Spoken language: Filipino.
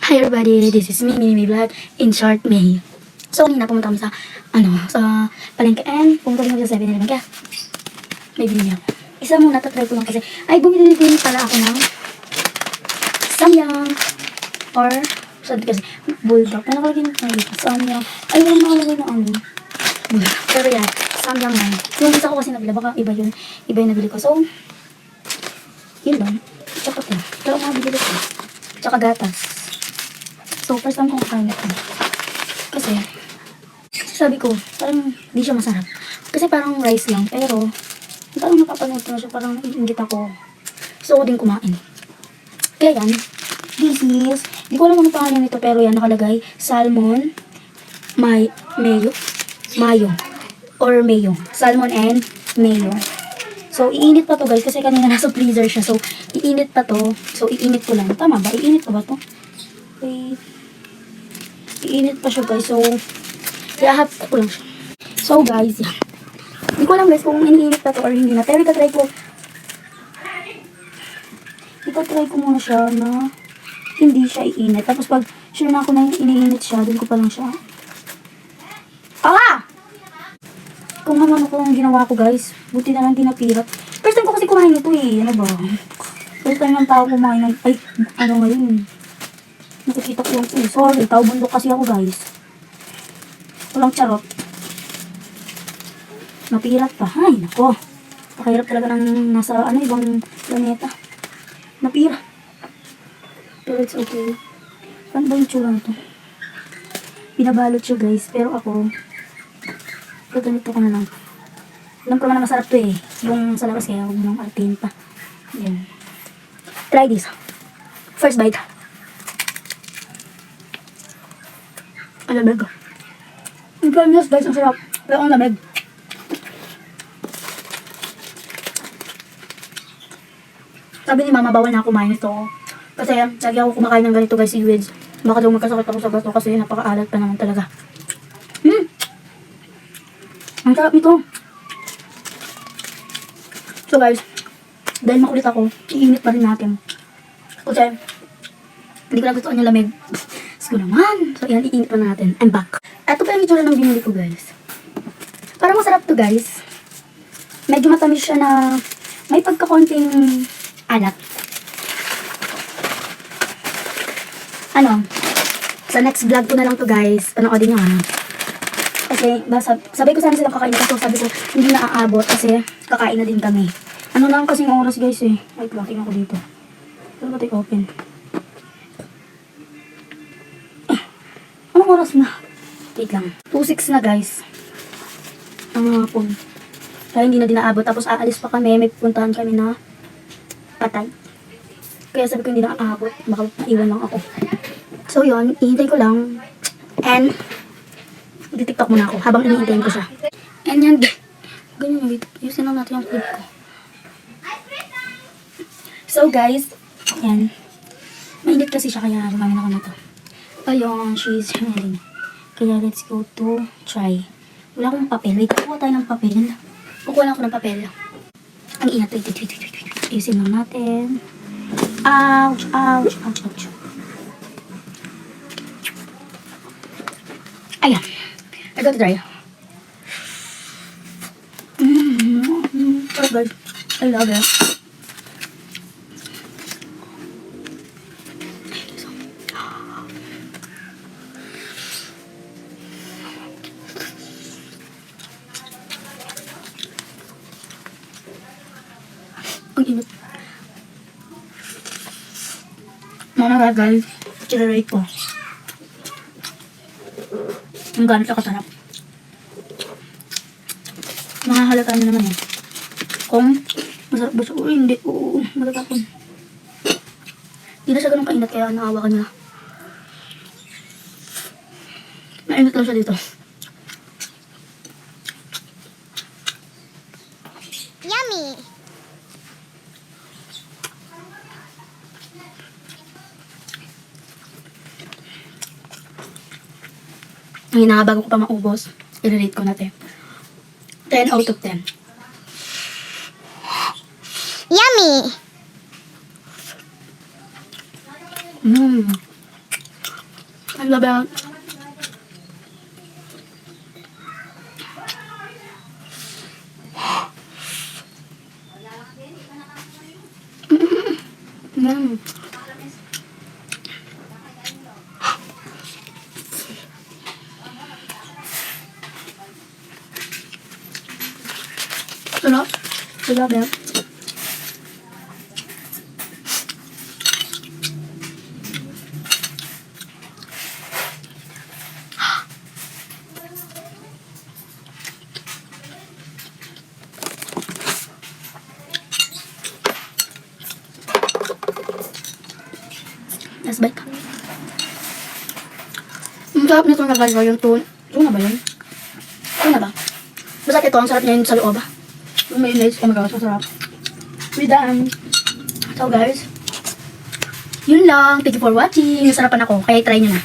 Hi everybody, this is me, Mimi Vlog, in short, May. So, kanina pumunta kami sa, sa palengke and pumunta kami sa 7-Eleven kaya may binili ako. Isa muna, tatry ko lang kasi, bumili din pala ako ng Samyang or, sabi kasi, Bulldog. Ano nakalagay ng dito? Samyang. Walang nakalagay ng Bulldog. Pero yan, Samyang lang. Yung isa ko kasi nabila, baka iba yung nabili ko. So, yun lang. Tsaka ito. Ito lang nabili ko. Tsaka gatas. So, first time kong kakain ito. Kasi, sabi ko, parang hindi siya masarap. Kasi parang rice lang, pero, parang napapanood ko na siya, parang iingit ako. So, ako din kumain. Kaya yan, this is, di ko alam anong pangalan nito, pero yan, nakalagay, salmon, mayo, or mayo. Salmon and mayo. So, iinit pa to guys, kasi kanina nasa freezer siya. So, iinit pa to. So, iinit ko lang. Tama ba? Iinit ko ba to? Wait. Iinit pa siya guys. So, ihahap ko lang siya. So, guys, yan. Hindi ko alam guys kung iniinit pa to or hindi na. Pero itatry ko. Itatry ko muna siya na hindi siya iinit. Tapos pag sure na ako na iniinit siya, dun ko pa lang siya. Kung ano ko ang ginawa ko guys, buti na lang tinapirat. First time ko kasi kumain ito eh. Ano ba? First time lang tao kumain ng, ngayon. Nakikita ko yung, sorry, tao bundok kasi ako guys. Walang charot. Napirat pa. Ay, nako. Pakahirap talaga ng nasa, ibang planeta. Napirat. Pero it's okay. Paano ba yung tsura nito? Pinabalot siya guys, pero ako, ganito ko na lang. Alam ko naman na masarap to eh. Yung sa labas kaya huwag mong artin pa. Yan. Try this. First bite. Ang lamig. Ang fairness guys, ang sarap. Pero ang lamig. Sabi ni mama, bawal na ako kumain ito. Kasi lagi ako kumakain ng ganito guys, seaweeds. Baka daw magkasakit ako sa gasto kasi napakaalat pa naman talaga. Ang sarap nito. So guys, dahil makulit ako, iinit pa rin natin. Kasi, hindi ko lang gusto yung lamig. Siguro naman. So yan, iinit pa natin. I'm back. Ito pa yung itsura ng binili ko guys. Parang masarap to guys. Medyo matamis siya na may pagkakonting alat. Sa next vlog ko na lang to guys. Din nyo Kasi, sabi ko sana silang kakain ito. Sabi ko, hindi na aabot kasi kakain na din kami. Ano lang kasing oras guys eh. Wait lang, tingnan ko dito. Pero ba tayo open? Anong oras na? Wait lang. 2:06 na guys. Ang hapon. Kaya hindi na din naabot. Tapos aalis pa kami. May puntahan kami na patay. Kaya sabi ko hindi na aabot. Baka maiwan lang ako. So yun, ihintay ko lang. And TikTok muna ako habang iniintayin ko siya. And yan, ganyan yung ayusin lang natin yung food ko. So guys, yan. Mainit kasi siya kaya gumamit ako na to. Ayun, she's ready. Kaya let's go to try. Wala akong papel. Wait, kukuha tayo ng papel. Kukuha lang ako ng papel. Ang inat. Wait. Ayusin lang natin. Ouch. Ayan. I got to try. Oh guys, I love it. Ang init. Mga guys, i-rate ko. Ang ganit ako sarap. Mahahalata nyo naman kung masarap ba siya. Hindi. Oo, matatapon. Hindi na siya ganun kainat kaya naawa ka nila. Mainit lang siya dito. Yummy! Ngayon na bago ko pa maubos, i-rate ko natin. 10 out of 10. Yummy! I love it. Mm. Sarap. I love it. Last bite. Ang sarap nito na guys, yung tuna. Tuna ba yun? Tuna ba? Basta ito, ang sarap niya yung sa loob. Yung mayonnaise, oh my gosh, ang sarap. We're done. So guys, yun lang. Thank you for watching. Nasarapan ako, kaya try nyo na.